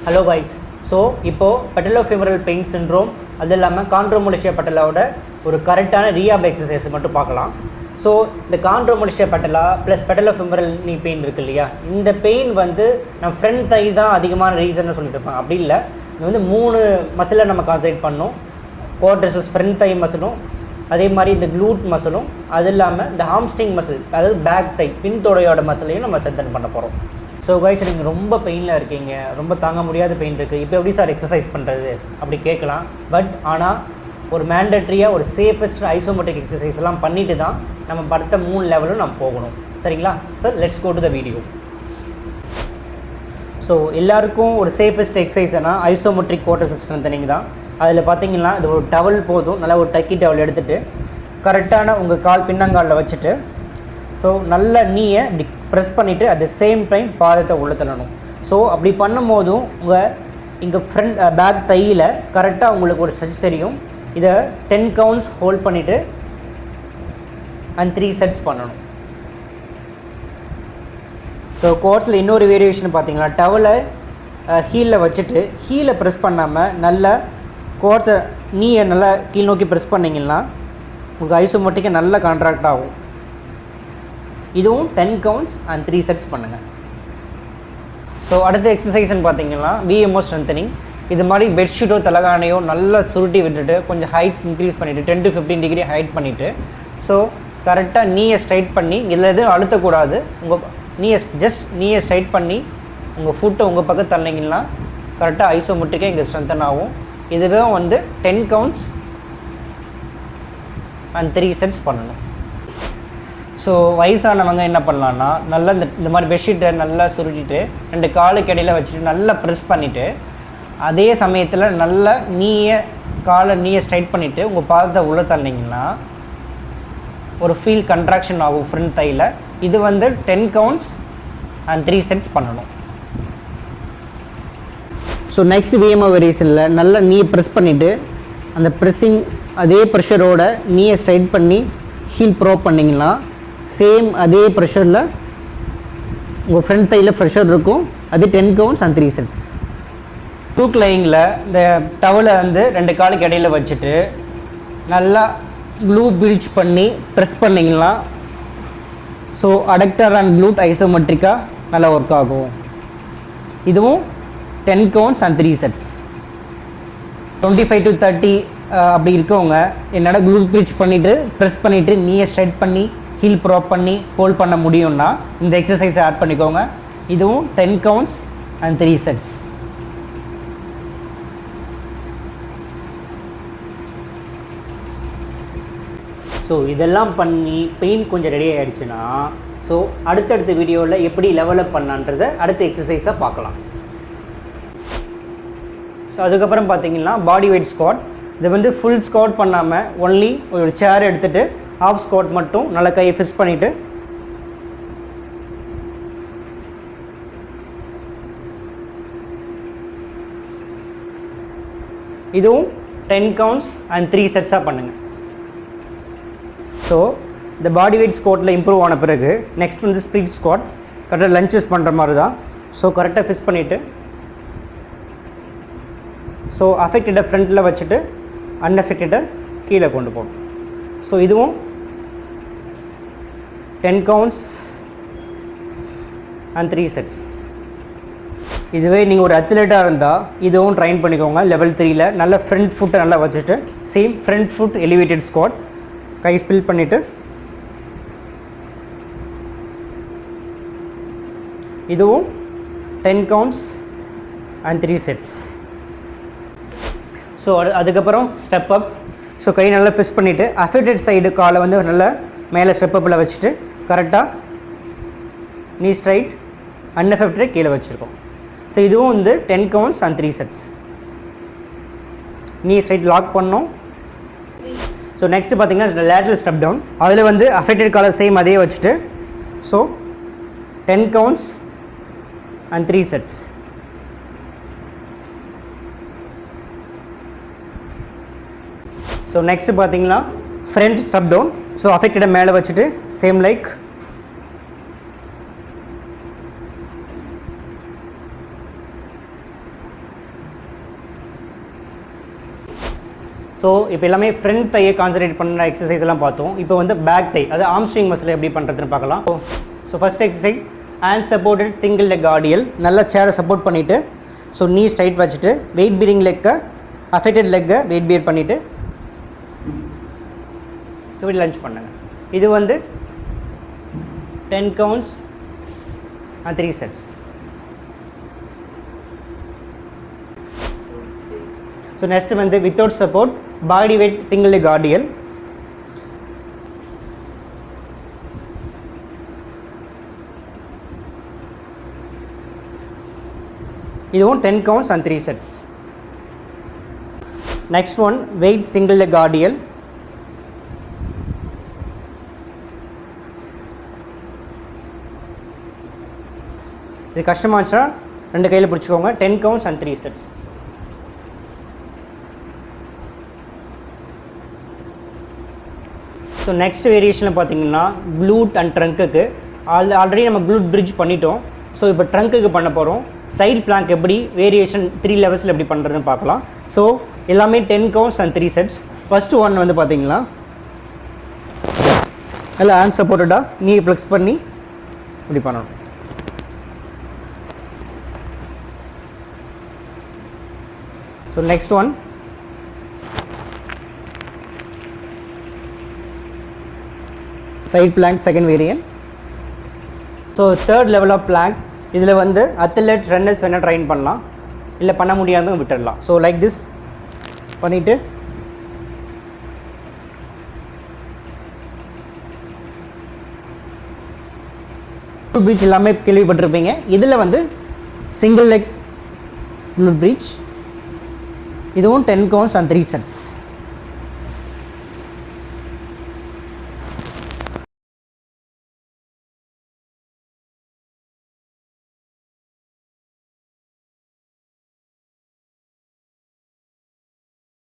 Hello guys. So இப்போது பெட்டலோஃபெமரல் pain syndrome அது இல்லாமல் கான்ட்ரோமோலிஷியா பட்டலாவோட ஒரு கரெக்டான ரீஹாப் எக்ஸசைஸ் மட்டும் பார்க்கலாம். ஸோ இந்த கான்ட்ரோமோலிஷியா பட்டலா ப்ளஸ் பெட்டலோஃபெமரல் நீ பெயின் இருக்குது இல்லையா, இந்த பெயின் வந்து நம்ம ஃப்ரண்ட் தை தான் அதிகமான ரீசன்னு சொல்லிட்டு இருப்பாங்க. அப்படி இல்லை, இது வந்து 3 மசிலை நம்ம கான்சன்ட்ரேட் பண்ணணும். குவாட்ரிசஸ் ஃப்ரண்ட் தை மசிலும், அதே மாதிரி இந்த க்ளூட் மசிலும், அது இல்லாமல் இந்த ஹாம்ஸ்ட்ரிங் மசில் அதாவது பேக் தை பின்தொடையோட மசிலையும் நம்ம ஸ்ட்ரென்தன் பண்ண போகிறோம். ஸோ கைஸ், நீங்கள் ரொம்ப பெயினில் இருக்கீங்க, ரொம்ப தாங்க முடியாத பெயின் இருக்குது, இப்போ எப்படி சார் எக்ஸசைஸ் பண்ணுறது அப்படி கேட்கலாம். பட் ஆனால் ஒரு மேண்டட்ரியாக ஒரு சேஃபஸ்ட் ஐசோமெட்ரிக் எக்ஸசைஸ்லாம் பண்ணிவிட்டு தான் நம்ம அடுத்த 3 லெவலும் நம்ம போகணும். சரிங்களா sir? Let's go to the video. So எல்லாருக்கும் ஒரு சேஃபஸ்ட் எக்ஸசைஸ்னால் ஐசோமெட்ரிக் குவாட்ரிசெப்ஸ் ஸ்ட்ரென்தனிங் தான். அதில் பார்த்தீங்கன்னா இது ஒரு டவல் போதும், நல்லா ஒரு டக்கி டவல் எடுத்துகிட்டு கரெக்டான உங்கள் கால் பின்னங்காலில் வச்சுட்டு ஸோ நல்ல நீயை இப்படி ப்ரெஸ் பண்ணிவிட்டு அட் த சேம் டைம் பாதத்தை உள்ள தள்ளணும். ஸோ அப்படி பண்ணும் போதும் உங்கள் இங்கே ஃப்ரண்ட் பேக் தையில் கரெக்டாக உங்களுக்கு ஒரு ஸ்ட்ரெச் தெரியும். இதை 10 கவுண்ட்ஸ் ஹோல்ட் பண்ணிவிட்டு அண்ட் 3 செட்ஸ் பண்ணணும். ஸோ குவாட்ஸில் இன்னொரு வேரியேஷன் பார்த்தீங்கன்னா டவலை ஹீலில் வச்சுட்டு ஹீலை ப்ரெஸ் பண்ணாமல் நல்லா குவாட்ஸை நீயை நல்லா கீழ் நோக்கி ப்ரெஸ் பண்ணிங்கன்னா உங்களுக்கு ஐசோமெட்ரிக்காக நல்லா கான்ட்ராக்ட் ஆகும். இதுவும் 10 கவுண்ட்ஸ் அண்ட் 3 செட்ஸ் பண்ணுங்கள். ஸோ அடுத்த எக்ஸசைஸ்ன்னு பார்த்தீங்கன்னா விஎம்ஓ ஸ்ட்ரென்தனிங். இது மாதிரி பெட்ஷீட்டோ தலகானையோ நல்லா சுருட்டி விட்டுட்டு கொஞ்சம் ஹைட் இன்க்ரீஸ் பண்ணிவிட்டு 10 to 15 டிகிரி ஹைட் பண்ணிவிட்டு ஸோ கரெக்டாக நீயை ஸ்ட்ரைட் பண்ணி இதில் எதுவும் அழுத்தக்கூடாது. உங்கள் நீயை ஸ்ட்ரைட் பண்ணி உங்கள் ஃபுட்டை உங்கள் பக்கம் தள்ளிங்கன்னா கரெக்டாக ஐசோமெட்ரிக்காக இங்கே ஸ்ட்ரென்தன் ஆகும். இதுவே வந்து 10 கவுண்ட்ஸ் அண்ட் 3 செட்ஸ் பண்ணணும். ஸோ வயசானவங்க என்ன பண்ணலான்னா நல்லா இந்த மாதிரி பெட்ஷீட்டை நல்லா சுருட்டிட்டு 2 காலுக்கு இடையில வச்சுட்டு நல்லா ப்ரெஸ் பண்ணிவிட்டு அதே சமயத்தில் நல்லா நீயை ஸ்ட்ரைட் பண்ணிவிட்டு உங்கள் பாதத்தை உள்ளே தள்ளிங்கன்னா ஒரு ஃபீல் கன்ட்ராக்ஷன் ஆகும் ஃப்ரண்ட் தையில். இது வந்து 10 கவுண்ட்ஸ் அண்ட் 3 செட்ஸ் பண்ணணும். ஸோ நெக்ஸ்ட் விஎம்ஓ வேரியேஷனில் நல்லா நீயை ப்ரெஸ் பண்ணிவிட்டு அந்த ப்ரெஸ்ஸிங் அதே ப்ரெஷரோட நீயை ஸ்ட்ரைட் பண்ணி ஹீல் ப்ரோப் பண்ணிங்கன்னா சேம் அதே ப்ரெஷரில் உங்கள் ஃப்ரண்ட் தையில் ப்ரெஷர் இருக்கும். அது 10 கவுண்ட்ஸ் அண்ட் 3 செட்ஸ். டூக் லைங்கில் இந்த டவலை வந்து 2 காலுக்கு இடையில வச்சுட்டு நல்லா க்ளூ பிரிட்ஜ் பண்ணி ப்ரெஸ் பண்ணிங்கன்னா ஸோ அடக்டர் அண்ட் க்ளூட் ஐசோமெட்ரிக்காக நல்லா ஒர்க் ஆகும். இதுவும் 10 கவுண்ட்ஸ் அண்ட் 3 செட்ஸ். 25 to 30 அப்படி இருக்கவங்க என்னோட க்ளூ பிரிட்ஜ் பண்ணிவிட்டு ப்ரெஸ் பண்ணிவிட்டு நீயை ஸ்ட்ரைட் பண்ணி ஹீல் ப்ராப் பண்ணி ஹோல்ட் பண்ண முடியும்னா இந்த எக்ஸசைஸை ஆட் பண்ணிக்கோங்க. இதுவும் 10 கவுண்ட்ஸ் அண்ட் 3 செட்ஸ். ஸோ இதெல்லாம் பண்ணி பெயின் கொஞ்சம் ரெடி ஆகிடுச்சுன்னா ஸோ அடுத்தடுத்த வீடியோவில் எப்படி லெவலப் பண்ணலான்றதை அடுத்த எக்ஸசைஸாக பார்க்கலாம். ஸோ அதுக்கப்புறம் பார்த்தீங்கன்னா பாடி வெயிட் ஸ்குவாட். இது வந்து ஃபுல் ஸ்குவாட் பண்ணாமல் ஒன்லி ஒரு சேர் எடுத்துகிட்டு ஹாஃப் ஸ்குவாட் மட்டும் நல்லா கையை ஃபிக்ஸ் பண்ணிவிட்டு இதுவும் 10 கவுண்ட்ஸ் அண்ட் 3 செட்ஸாக பண்ணுங்கள். ஸோ இந்த பாடி வெயிட் ஸ்குவாட்டில் இம்ப்ரூவ் ஆன பிறகு நெக்ஸ்ட் வந்து ஸ்ப்ளிட் ஸ்குவாட். கரெக்டாக லஞ்சஸ் பண்ணுற மாதிரி தான். ஸோ கரெக்டாக ஃபிக்ஸ் பண்ணிவிட்டு ஸோ அஃபெக்டடை ஃப்ரண்ட்டில் வச்சுட்டு அன்அஃபெக்டடை கீழே கொண்டு போகணும். ஸோ இதுவும் 10 கவுண்ட்ஸ் அண்ட் 3 செட்ஸ். இதுவே நீங்கள் ஒரு அத்லெட்டாக இருந்தால் இதுவும் ட்ரைன் பண்ணிக்கோங்க. லெவல் 3ல் நல்ல ஃப்ரண்ட் ஃபுட்டை நல்லா வச்சுட்டு same front foot elevated squat கை ஸ்பில் பண்ணிவிட்டு இதுவும் 10 கவுண்ட்ஸ் அண்ட் 3 செட்ஸ். ஸோ அதுக்கப்புறம் ஸ்டெப் அப். ஸோ கை நல்லா ஃபிக்ஸ் பண்ணிவிட்டு அஃபெக்டட் சைடு காலை வந்து நல்லா மேலே ஸ்டெப் அப்பில் வச்சுட்டு கரெக்டாக நீ ஸ்ட்ரைட் அன்அஃபெக்டட் கீழே வச்சுருக்கோம். ஸோ இதுவும் வந்து 10 கவுண்ட்ஸ் அண்ட் 3 செட்ஸ். நீ ஸ்ட்ரைட் லாக் பண்ணோம். ஸோ நெக்ஸ்ட்டு பார்த்தீங்கன்னா லேட்ரல் ஸ்டெப் டவுன். அதில் வந்து அஃபெக்டட் காலை சேம் அதே வச்சுட்டு so 10 counts and 3 sets. So next பார்த்தீங்கன்னா ஃப்ரண்ட் ஸ்டெப் டவுன். ஸோ அஃபெக்டடை மேலே வச்சுட்டு சேம் லைக் ஸோ இப்போ எல்லாமே ஃப்ரண்ட் தையை கான்சன்ட்ரேட் பண்ண எக்ஸசைஸ் எல்லாம் பார்த்தோம். இப்போ வந்து பேக் தை, அது ஆம்ஸ்ட்ரிங் மசில் எப்படி பண்ணுறதுன்னு பார்க்கலாம். So first exercise hand supported single leg ஆடியல். நல்லா சேரை சப்போர்ட் பண்ணிவிட்டு ஸோ நீ ஸ்ட்ரைட் வச்சுட்டு வெயிட் பீரிங் லெக்கை அஃபெக்டட் லெக்கை வெயிட் பியர் பண்ணிவிட்டு இப்படி லஞ்ச் பண்ணுங்க. இது வந்து 10 counts and 3 sets. So next வந்து without support body weight single leg RDL. இதுவும் 10 counts and 3 sets. Next one weight single leg RDL. இது கஷ்டமாச்சுன்னா 2 கையில் பிடிச்சிக்கோங்க. 10 counts and 3 sets. So next வேரியேஷனில் பார்த்தீங்கன்னா க்ளூட் அண்ட் ட்ரங்க்குக்கு ஆல்ரெடி நம்ம க்ளூட் பிரிட்ஜ் பண்ணிட்டோம். ஸோ இப்போ ட்ரங்க்குக்கு பண்ண போகிறோம். சைட் பிளாங்க் எப்படி வேரியேஷன் 3 லெவல்ஸில் எப்படி பண்ணுறதுன்னு பார்க்கலாம். ஸோ எல்லாமே 10 counts and 3 sets. First one வந்து பார்த்தீங்கன்னா எல்லாம் ஹேண்ட் சப்போர்ட்டடாக நீ ஃப்ளெக்ஸ் பண்ணி இப்படி பண்ணணும். So next one side plank second variant. So third level of plank. இதில் வந்து அத்லெட் ரன்னர்ஸ் வேணால் ட்ரைன் பண்ணலாம், இல்லை பண்ண முடியாதும் விட்டுடலாம். ஸோ லைக் திஸ் பண்ணிவிட்டு பிரிட்ஜ் எல்லாமே கேள்விப்பட்டிருப்பீங்க. இதில் வந்து சிங்கிள் லெக் க்ளூட் பிரிட்ஜ். இதுவும் 10 counts and 3 sets.